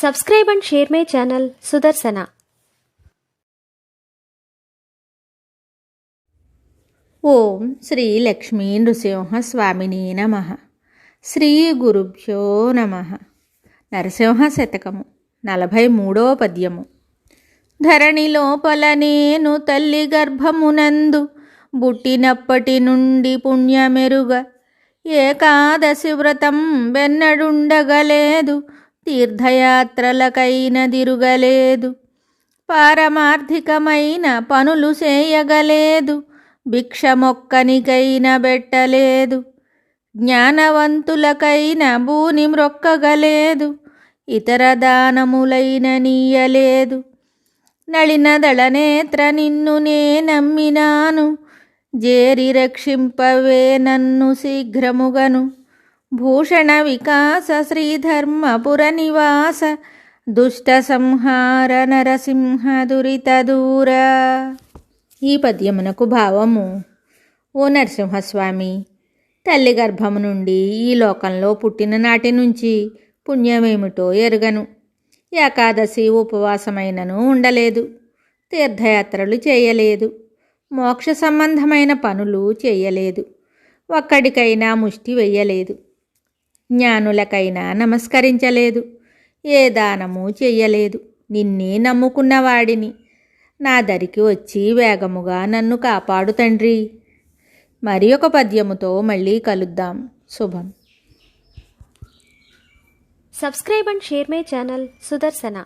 Subscribe and share my channel Sudarsana. ఓం శ్రీ లక్ష్మీ నృసింహ స్వామిని నమః. శ్రీ గురుభ్యో నమః. నరసింహ శతకము 43వ పద్యము. ధరణి లోపల నేను తల్లి గర్భమునందు బుట్టినప్పటి నుండి పుణ్యమెరుగ, ఏకాదశి వ్రతం వెన్నడుండగలేదు, తీర్థయాత్రలకైన తిరుగలేదు, పారమార్థికమైన పనులు చేయగలేదు, భిక్షమొక్కనికైన బెట్టలేదు, జ్ఞానవంతులకైన భూని మ్రొక్కగలేదు, ఇతర దానములైన నీయలేదు. నళినదళనేత్ర నిన్ను నే నమ్మినాను, జేరి రక్షింపవే నన్ను శీఘ్రముగను. భూషణ వికాస శ్రీధర్మపుర నివాస, దుష్ట సంహార నరసింహ దురిత దూర. ఈ పద్యమునకు భావము: ఓ నరసింహస్వామి, తల్లి గర్భము నుండి ఈ లోకంలో పుట్టిన నాటి నుంచి పుణ్యమేమిటో ఎరుగను. ఏకాదశి ఉపవాసమైనను ఉండలేదు, తీర్థయాత్రలు చేయలేదు, మోక్ష సంబంధమైన పనులు చేయలేదు, ఒక్కడికైనా ముష్టి వెయ్యలేదు, జ్ఞానులకైనా నమస్కరించలేదు, ఏ దానము చెయ్యలేదు. నిన్నే నమ్ముకున్నవాడిని, నా దరికి వచ్చి వేగముగా నన్ను కాపాడు తండ్రి. మరి ఒక పద్యముతో మళ్ళీ కలుద్దాం. శుభం. Subscribe and share my channel Sudarsana.